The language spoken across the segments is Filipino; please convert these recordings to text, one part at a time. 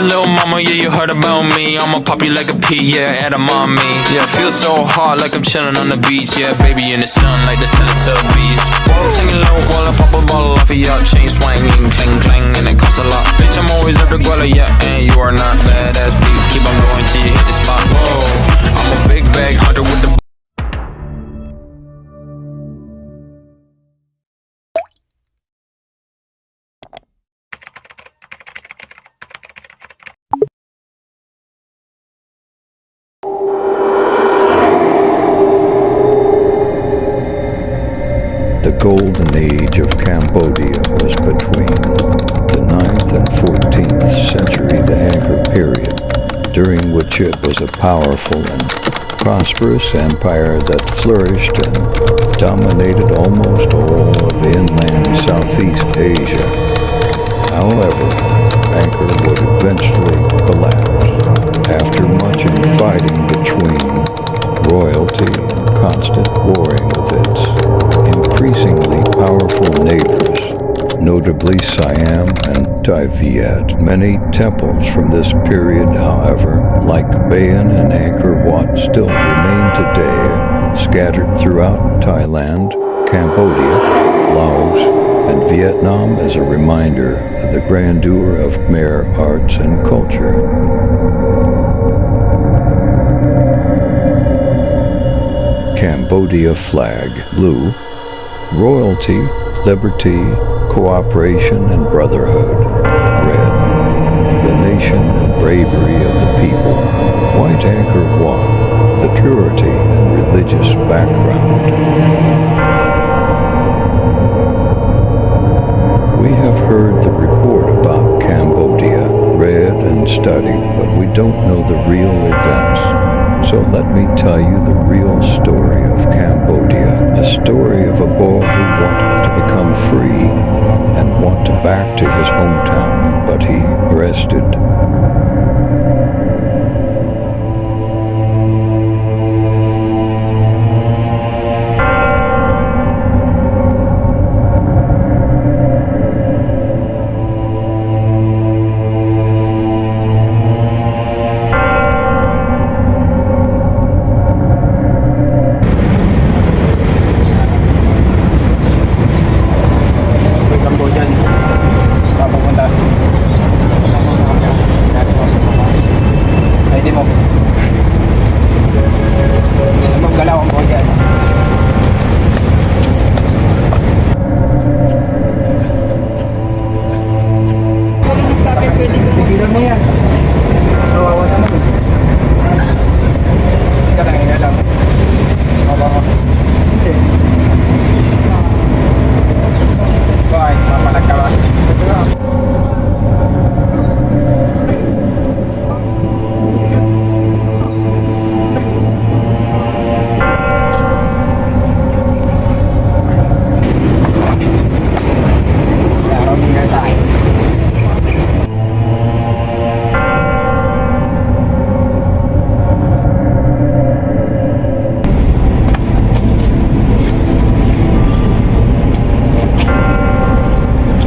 little mama, yeah, you heard about me. I'ma pop you like a pea, yeah, at a mommy. Yeah, feel so hot like I'm chilling on the beach. Yeah, baby in the sun like the Teletubbies. Singing low while I pop a bottle off of your chain swinging, clang clang, and it costs a lot. Bitch, I'm always at the guala, yeah, and you are not badass beat. Keep on going till you hit the spot. Whoa, I'm a big bag hunter with the. The golden age of Cambodia was between the 9th and 14th century, the Angkor period, during which it was a powerful and prosperous empire that flourished and dominated almost all of inland Southeast Asia. However, Angkor would eventually collapse after much infighting between royalty and constant warring with its increasingly powerful neighbors, notably Siam and Thai Viet. Many temples from this period, however, like Bayon and Angkor Wat, still remain today, scattered throughout Thailand, Cambodia, Laos, and Vietnam as a reminder of the grandeur of Khmer arts and culture. Cambodia flag, blue, royalty, liberty, cooperation, and brotherhood. Red, the nation and bravery of the people. White Angkor Wat, the purity and religious background. We have heard the report about Cambodia, read and studied, but we don't know the real events. So let me tell you the real story of Cambodia, a story of a boy who wanted to become free and wanted back to his hometown, but he rested.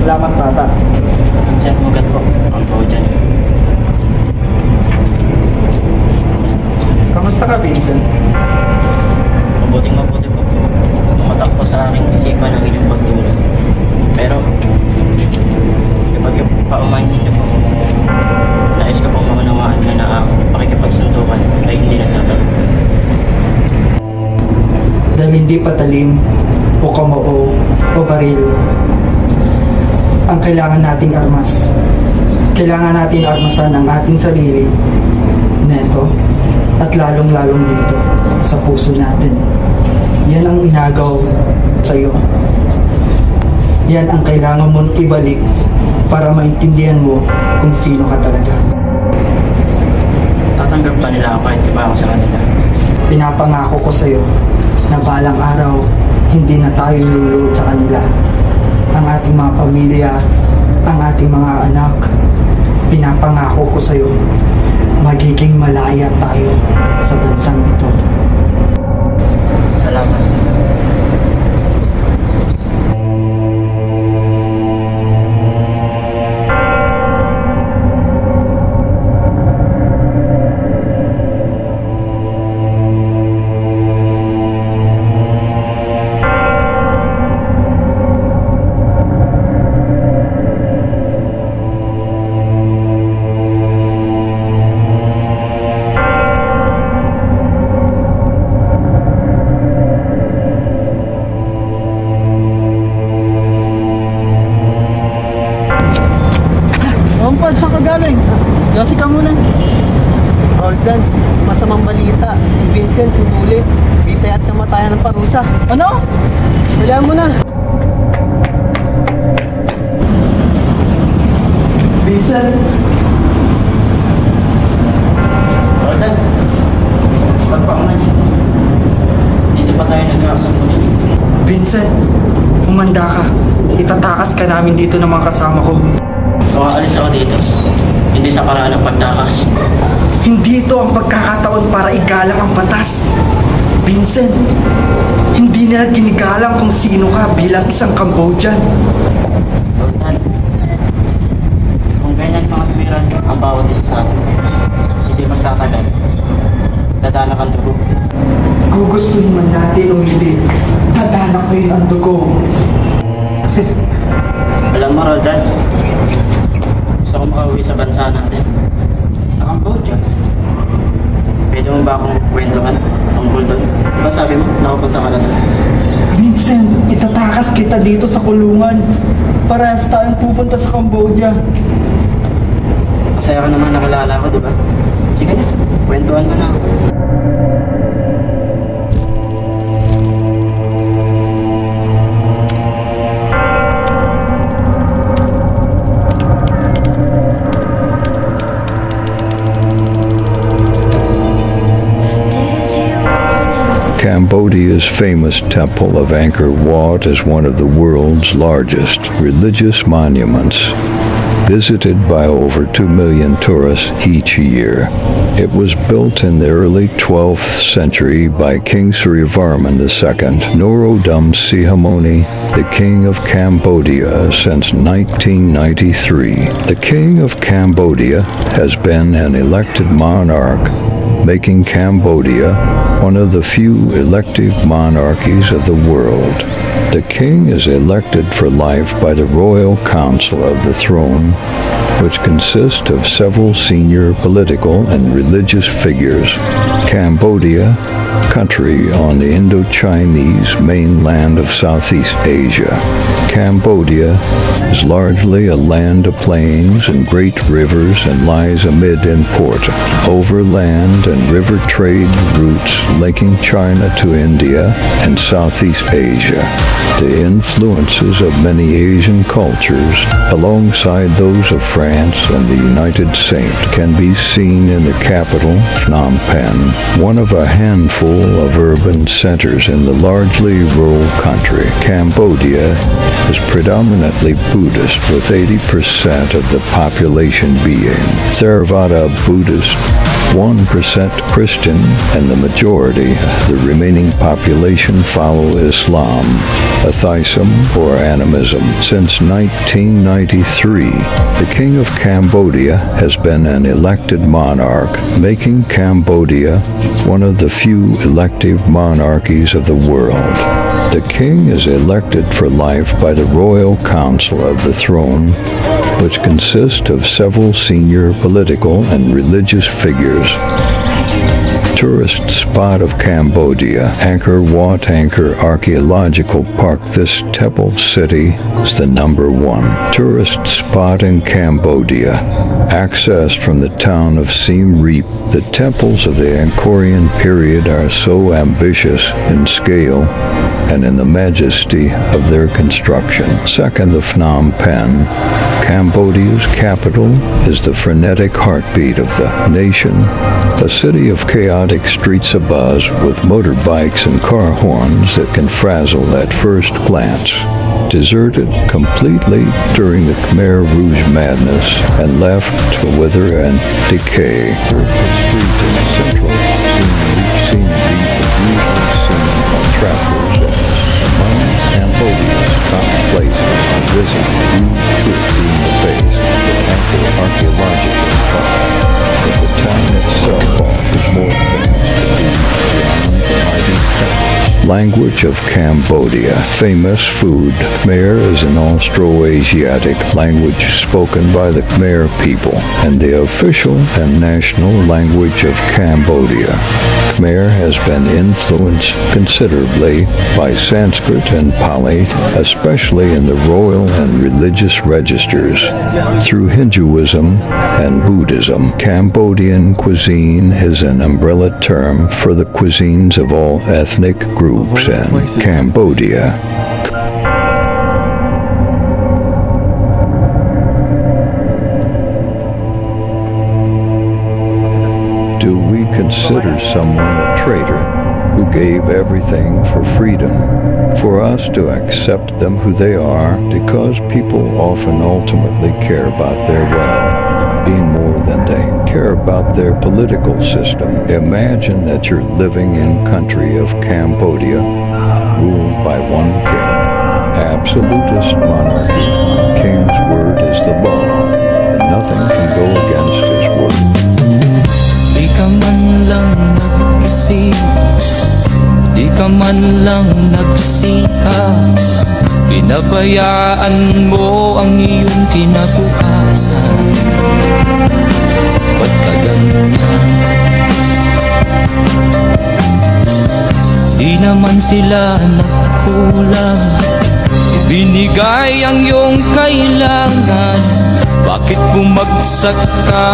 Salamat bata. Sir, magat po. Ang po dyan. Kamusta ka, Vincent? Mabuting-mabuti po. Tumatak po sa aking isipan ang inyong pagtulong. Pero, kapag paumahin ninyo po, nais ko pong maunawaan na pakikipagsuntukan ay hindi nagtatalo. Dahil hindi patalim o kamao o baril ang kailangan nating armas. Kailangan natin armasan ang ating sarili neto at lalong-lalong dito sa puso natin. Yan ang inagaw sa iyo. Yan ang kailangan mong ibalik para maintindihan mo kung sino ka talaga. Tatanggap ba nila ako kahit iba ako sa kanila? Pinapangako ko sa iyo na balang araw hindi na tayo luluod sa kanila. Ang ating mga pamilya, ang ating mga anak, pinapangako ko sa iyo, magiging malaya tayo sa bansang ito. Salamat. eh. Yossi ka muna. Roldan, masamang balita. Si Vincent hinuli. Bitay at kamatayan ng parusa. Ano? Wala mo na. Vincent, Roldan, pagpaunan niyo. Dito pa tayo nagkakasang muli. Vincent, humanda ka. Itatakas ka namin dito ng mga kasama ko. Kung aalis ako dito, hindi sa paraan ng pagtakas. Hindi ito ang pagkakataon para igalang ang batas. Vincent, hindi nila ginigalang kung sino ka bilang isang Cambodian. Roldan, kung ganyan mga tuwiran ang bawat isa sa atin, hindi magtatagal. Dadanak ang dugo. Gugustuhin man natin o hindi, tadanak ko yun ang dugo. Alam mo, Roldan, gusto ko makauwi sa bansa natin. Sa Cambodia. Pwede mo ba akong kwentuhan tungkol doon? Diba sabi mo, nakapunta ka na doon? Vincent, itatakas kita dito sa kulungan. Parehas tayong pupunta sa Cambodia. Masaya ka naman nakilala ko, diba? Sige na, kwentuhan mo na ako. Cambodia's famous Temple of Angkor Wat is one of the world's largest religious monuments, visited by over 2 million tourists each year. It was built in the early 12th century by King Suryavarman II, Norodom Sihamoni, the King of Cambodia since 1993. The King of Cambodia has been an elected monarch, making Cambodia one of the few elective monarchies of the world. The king is elected for life by the Royal Council of the Throne, which consists of several senior political and religious figures. Cambodia, country on the Indo-Chinese mainland of Southeast Asia. Cambodia is largely a land of plains and great rivers and lies amid important overland and river trade routes linking China to India and Southeast Asia. The influences of many Asian cultures, alongside those of France and the United States, can be seen in the capital, Phnom Penh, one of a handful of urban centers in the largely rural country. Cambodia is predominantly Buddhist, with 80% of the population being Theravada Buddhist, 1% Christian, and the majority, the remaining population, follow Islam, atheism, or animism. Since 1993, the King of Cambodia has been an elected monarch, making Cambodia one of the few elective monarchies of the world. The king is elected for life by the Royal Council of the Throne, which consists of several senior political and religious figures. Tourist spot of Cambodia, Angkor Wat Angkor Archaeological Park. This temple city is the #1 tourist spot in Cambodia. Accessed from the town of Siem Reap, the temples of the Angkorian period are so ambitious in scale and in the majesty of their construction. Second, the Phnom Penh. Cambodia's capital is the frenetic heartbeat of the nation, a city of chaotic streets abuzz with motorbikes and car horns that can frazzle at first glance. Deserted completely during the Khmer Rouge madness and left to wither and decay. The street in central Siem Reap usually seen on travelers among Cambodia's top places to visit due to it being the base of the Angkor Archaeological Park. But the town itself offers more things to do beyond the mighty temples. Language of Cambodia. Famous food. Khmer is an Austro-Asiatic language spoken by the Khmer people and the official and national language of Cambodia. Khmer has been influenced considerably by Sanskrit and Pali, especially in the royal and religious registers. Through Hinduism and Buddhism, Cambodian cuisine is an umbrella term for the cuisines of all ethnic groups in Cambodia. Do we consider someone a traitor who gave everything for freedom? For us to accept them who they are, because people often ultimately care about their well-being more than they care about their political system. Imagine that you're living in country of Cambodia, ruled by one king, absolutist monarchy. King's word is the law, and nothing can go against his word. Di ka man lang nag-isip, di ka man lang nagsika, pinabayaan mo ang iyong kinabukasan. Ba't ka ganyan? Di naman sila nagkulang, ibinigay ang iyong kailangan. Bakit bumagsak ka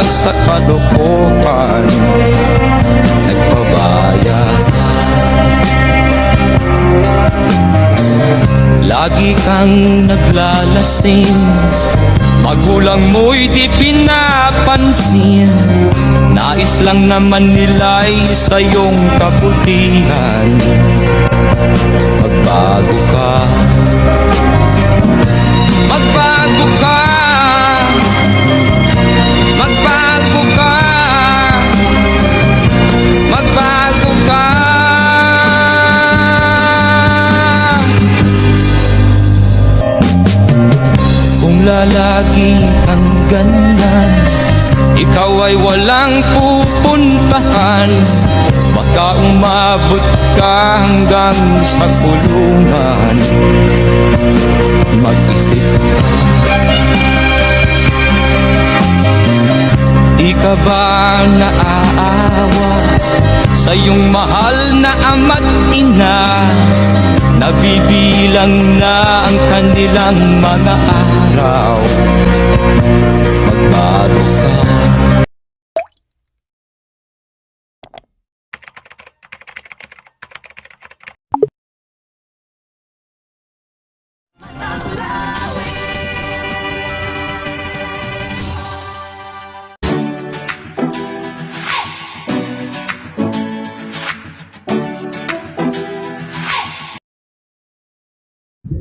sa kalokohan? Nagpabaya ka, lagi kang naglalasing, magulang mo'y di pinapansin. Nais lang naman nila'y sa iyong kabutihan. Magbago ka, magbago ka, magbago ka, magbago ka. Kung lalagi kang ganyan, ikaw ay walang pupuntahan. Baka umabot ka hanggang sa kulungan. Mag-isip ka, di ka ba naaawa sa iyong mahal na ama't ina? Nabibilang na ang kanilang mga araw. Magbago ka.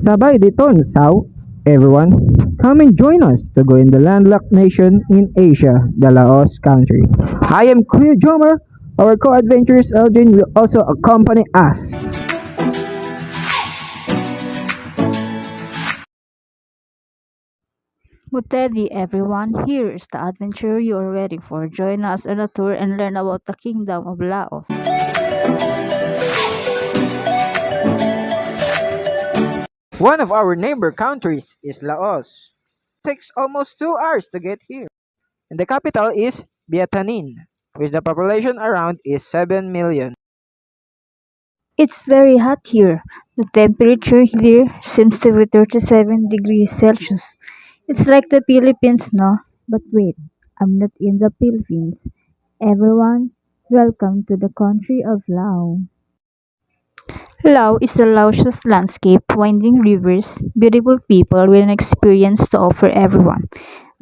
Sabay diton, Sao, everyone. Come and join us to go in the landlocked nation in Asia, the Laos country. I am Kuya Jomer. Our co-adventurers Elgin will also accompany us. Mutedi everyone, here is the adventure you are waiting for. Join us on a tour and learn about the Kingdom of Laos. One of our neighbor countries is Laos. It takes almost 2 hours to get here. And the capital is Vientiane, which the population around is 7 million. It's very hot here. The temperature here seems to be 37 degrees Celsius. It's like the Philippines, no? But wait, I'm not in the Philippines. Everyone, welcome to the country of Laos. Laos is a luscious landscape, winding rivers, beautiful people with an experience to offer everyone.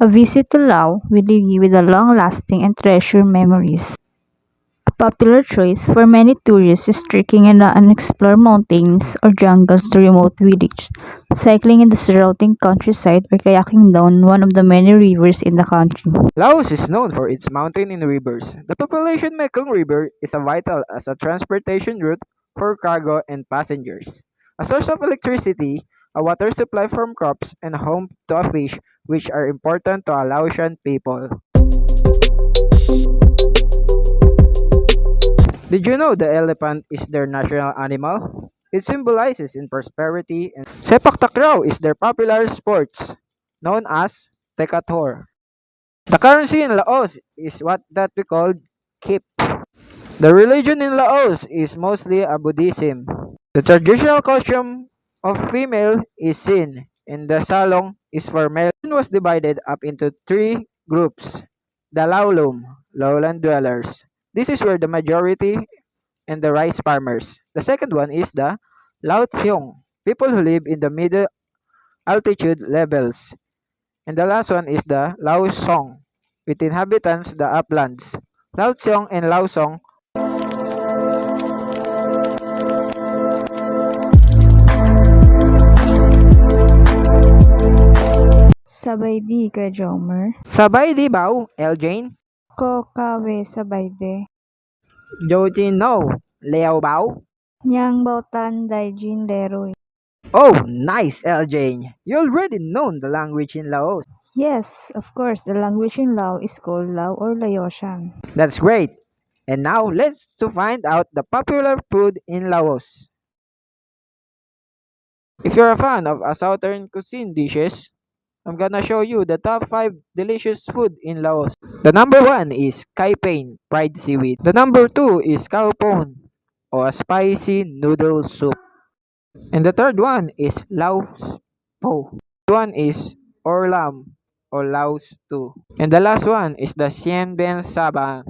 A visit to Laos will leave you with a long-lasting and treasured memories. A popular choice for many tourists is trekking in the unexplored mountains or jungles to remote village, cycling in the surrounding countryside, or kayaking down one of the many rivers in the country. Laos is known for its mountain and rivers. The population Mekong River is a vital as a transportation route for cargo and passengers. A source of electricity, a water supply from crops, and a home to a fish, which are important to a Laotian people. Did you know the elephant is their national animal? It symbolizes in prosperity, and sepak takraw is their popular sports, known as tekator. The currency in Laos is what that we call kip. The religion in Laos is mostly a Buddhism. The traditional costume of female is sin, and the salong is for male. It was divided up into three groups. The Laolum, lowland dwellers. This is where the majority and the rice farmers. The second one is the Laothiong, people who live in the middle altitude levels. And the last one is the Laosong, with inhabitants the uplands. Laotiong and Laosong. Sabay di ka, Jomer. Sabay di bao, Eljane? Ko kawe sabay de. Jojin no, Leo bao? Nyang bautan daijin leroy. Oh, nice, Eljane. You already know the language in Laos. Yes, of course, the language in Lao is called Lao or Laotian. That's great. And now let's to find out the popular food in Laos. If you're a fan of a southern cuisine dishes, I'm gonna show you the top 5 delicious food in Laos. The number 1 is kai pain, fried seaweed. The number 2 is khao pon, or a spicy noodle soup. And the third one is Laos po. The one is orlam, or Laos 2. And the last one is the Sien Ben Saba.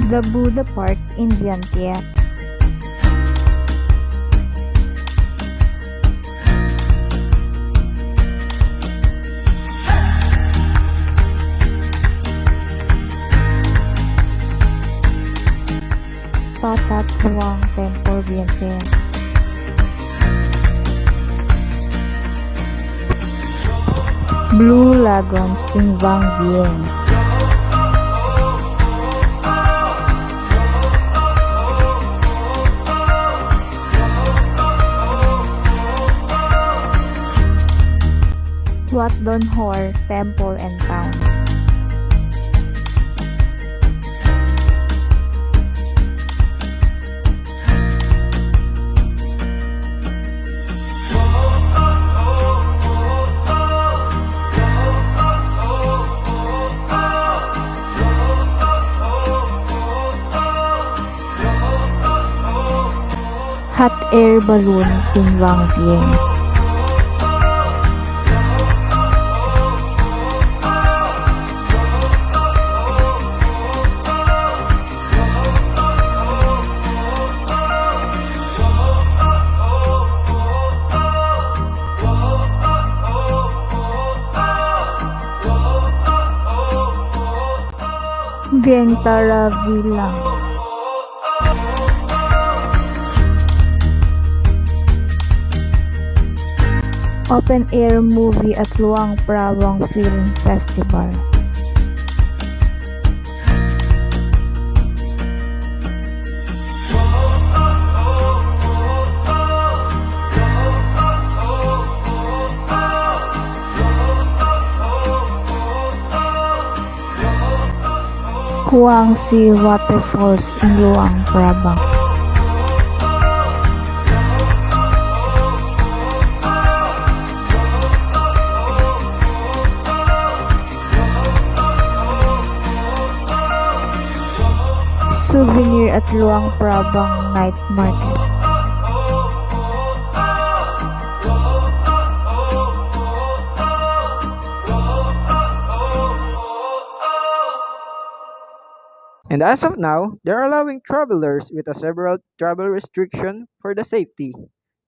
The Buddha Park in Vientiane. Patat Huang Temple, Vientiane. Blue Lagoons in Vang Vieng. Wat Don Hor Temple and Town. Hot air balloon in Vang Vieng. Vieng Tara Villa. Open air movie at Luang Prabang Film Festival. Kuang Si Waterfalls in Luang Prabang. Souvenir at Luang Prabang Night Market. And as of now, they're allowing travelers with a several travel restriction for the safety.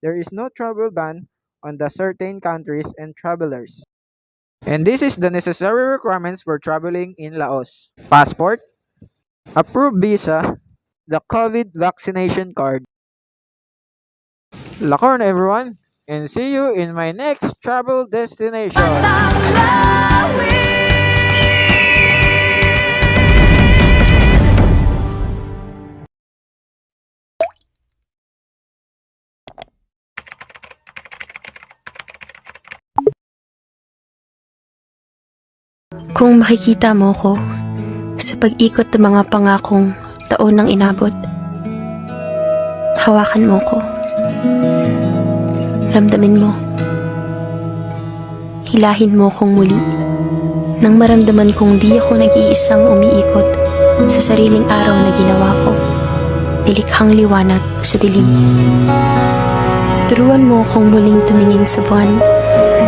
There is no travel ban on the certain countries and travelers. And this is the necessary requirements for traveling in Laos. Passport, approved visa, the COVID vaccination card. Lakorn everyone, and see you in my next travel destination. Kung makikita mo ko sa pag-ikot ng mga pangakong taon ng inabot, hawakan mo ko. Ramdamin mo. Hilahin mo kong muli nang maramdaman kong di ako nag-iisang umiikot sa sariling araw na ginawa ko. Nilikhang liwanag sa dilim. Turuan mo kong muling tumingin sa buwan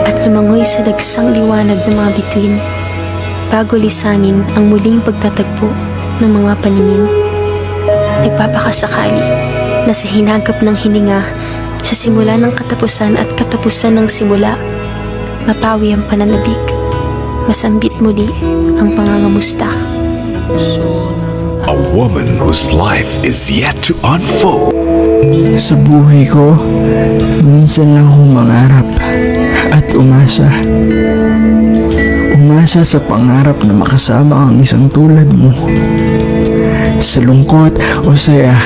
at lumangoy sa dagsang liwanag ng mga bituin bago lisanin ang muling pagtatagpo ng mga paningin. Nagpapakasakali na sa hinagap ng hininga, sa simula ng katapusan at katapusan ng simula, mapawi ang pananabik, masambit muli ang pangangamusta. A woman whose life is yet to unfold. Sa buhay ko, minsan lang akong mangarap at umasa. Umasa sa pangarap na makasama ang isang tulad mo. Sa lungkot o saya,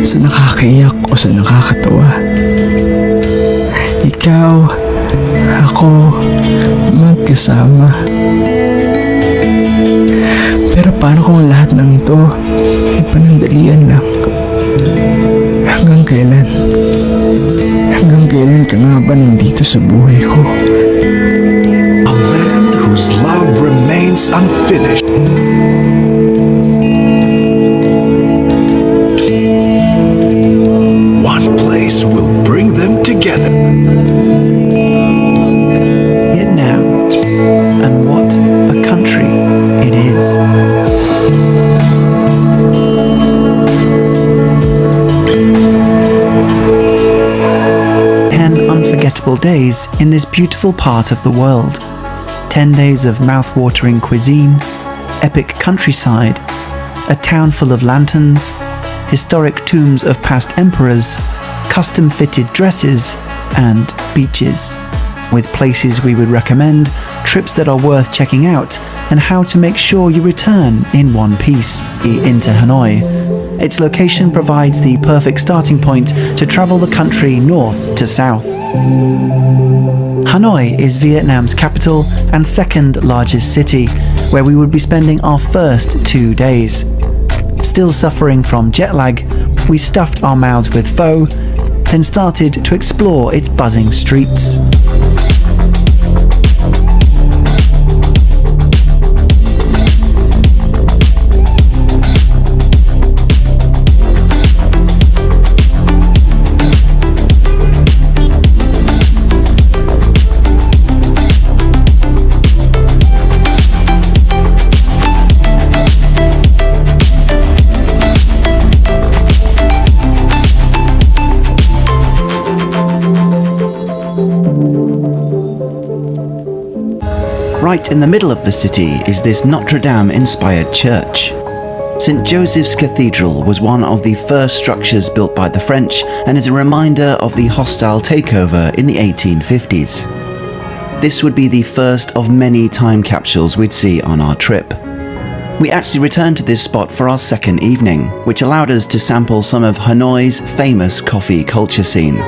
sa nakakaiyak o sa nakakatawa. Ikaw, ako, magkasama. Pero paano kung lahat ng ito ay panandalian lang? Hanggang kailan? Hanggang kailan ka nga ba nandito sa buhay ko? A man whose love remains unfinished. One place will bring them together. Vietnam, and what a country it is. 10 unforgettable days in this beautiful part of the world. 10 days of mouth-watering cuisine, epic countryside, a town full of lanterns, historic tombs of past emperors, custom-fitted dresses, and beaches. With places we would recommend, trips that are worth checking out, and how to make sure you return in one piece into Hanoi. Its location provides the perfect starting point to travel the country north to south. Hanoi is Vietnam's capital and second largest city, where we would be spending our first 2 days. Still suffering from jet lag, we stuffed our mouths with pho, then started to explore its buzzing streets. Right in the middle of the city is this Notre Dame-inspired church. St. Joseph's Cathedral was one of the first structures built by the French and is a reminder of the hostile takeover in the 1850s. This would be the first of many time capsules we'd see on our trip. We actually returned to this spot for our second evening, which allowed us to sample some of Hanoi's famous coffee culture scene.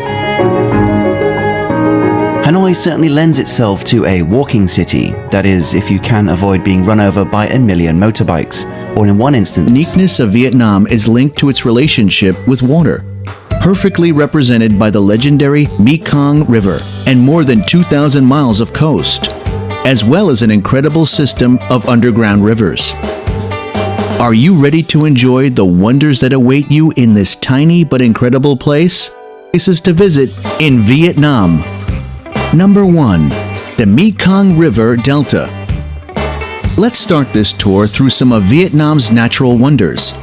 Hanoi certainly lends itself to a walking city, that is, if you can avoid being run over by a million motorbikes, or in one instance... The uniqueness of Vietnam is linked to its relationship with water, perfectly represented by the legendary Mekong River and more than 2,000 miles of coast, as well as an incredible system of underground rivers. Are you ready to enjoy the wonders that await you in this tiny but incredible place? Places to visit in Vietnam. Number 1. The Mekong River Delta. Let's start this tour through some of Vietnam's natural wonders.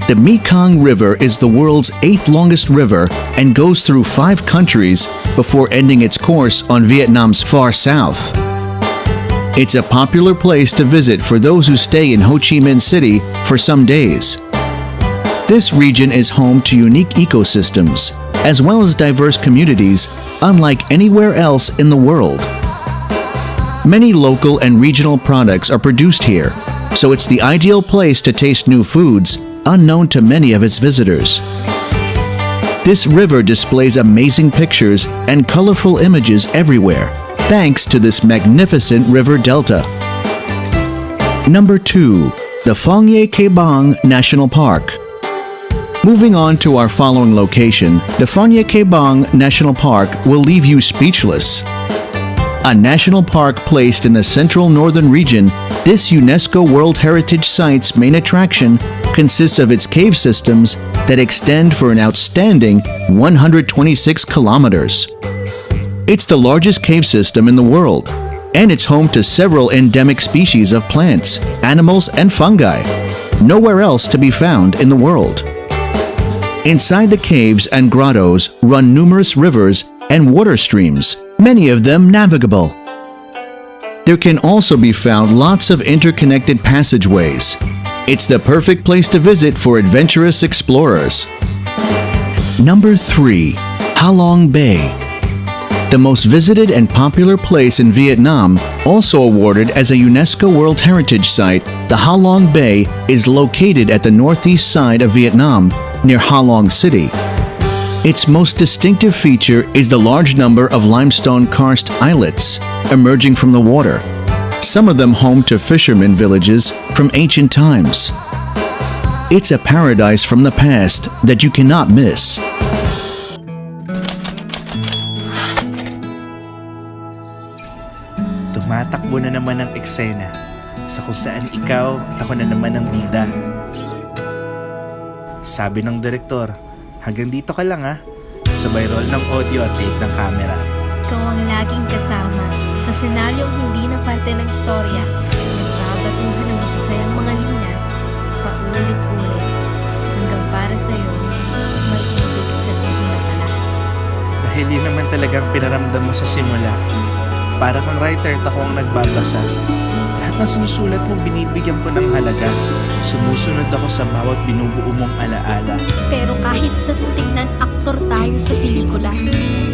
The Mekong River is the world's 8th longest river and goes through 5 countries before ending its course on Vietnam's far south. It's a popular place to visit for those who stay in Ho Chi Minh City for some days. This region is home to unique ecosystems, as well as diverse communities unlike anywhere else in the world. Many local and regional products are produced here, so it's the ideal place to taste new foods unknown to many of its visitors. This river displays amazing pictures and colorful images everywhere, thanks to this magnificent river delta. Number 2. The Phongye Kebang National Park. Moving on to our following location, the Phongye Kebang National Park will leave you speechless. A national park placed in the central northern region, this UNESCO World Heritage Site's main attraction consists of its cave systems that extend for an outstanding 126 kilometers. It's the largest cave system in the world, and it's home to several endemic species of plants, animals, and fungi, nowhere else to be found in the world. Inside the caves and grottos run numerous rivers and water streams, many of them navigable. There can also be found lots of interconnected passageways. It's the perfect place to visit for adventurous explorers. Number 3. Halong Bay. The most visited and popular place in Vietnam, also awarded as a UNESCO World Heritage Site, the Halong Bay is located at the northeast side of Vietnam, near Halong City. Its most distinctive feature is the large number of limestone karst islets emerging from the water, some of them home to fishermen villages from ancient times. It's a paradise from the past that you cannot miss. Tumatakbo na naman ang eksena sa kung saan ikaw at ako na naman ang bida. Sabi ng direktor, hanggang dito ka lang ha. Sabay roll ng audio at take ng camera. Ikaw ang laging kasama sa senaryong hindi na parte ng storya. Nagbabatuhan ng masasayang mga linya, paulit-ulit, hanggang para sa'yo, may ibig sabihin na pala. Dahil yun naman talagang pinaramdam mo sa simula. Para kang writer at ako ang nagbabasa. Lahat ng sinusulat mo binibigyan ko ng halaga. Sumusunod ako sa bawat binubuo mong alaala. Pero kahit sa tignan aktor tayo sa pelikula,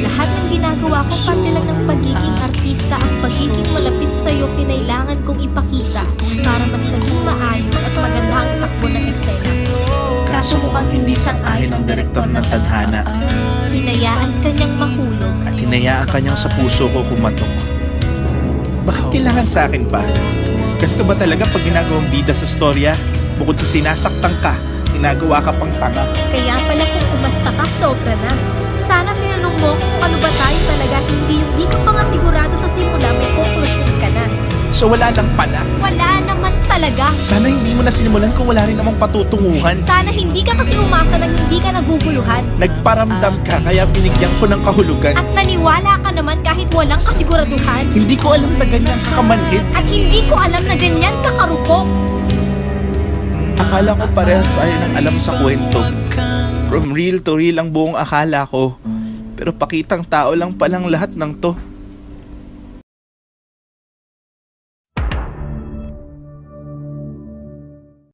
lahat ng ginagawa ko parte lang ng pagiging artista. Ang pagiging malapit sa'yo kinailangan kong ipakita para mas maging maayos at maganda ang takbo ng eksena. Kaso mukhang hindi sang-ayon ang direktor ng tadhana. Hinayaan kanyang mahulog At hinayaan kanyang sa puso ko kumatok. Bakit kailangan sa akin pa? Ganito ba talaga pag ginagawang bida sa storya? Bukod sa sinasaktan ka, ginagawa ka pang tanga. Kaya pala kung umasta ka, sobra na. Sana tinanong mo kung ano ba tayo talaga, hindi yung di ka pa nga sigurado sa simula, may conclusion ka na. So wala lang pala? Wala naman talaga. Sana hindi mo na sinimulan kung wala rin namang patutunguhan. Sana hindi ka kasi umasa nang hindi ka naguguluhan. Nagparamdam ka kaya binigyan ko ng kahulugan. At naniwala ka naman kahit walang kasiguraduhan. Hindi ko alam na ganyan ka kamanhid. At hindi ko alam na ganyan ka karupok. Akala ko parehas tayo ng alam sa kwento. From real to real ang buong akala ko. Pero pakitang tao lang palang lahat ng to.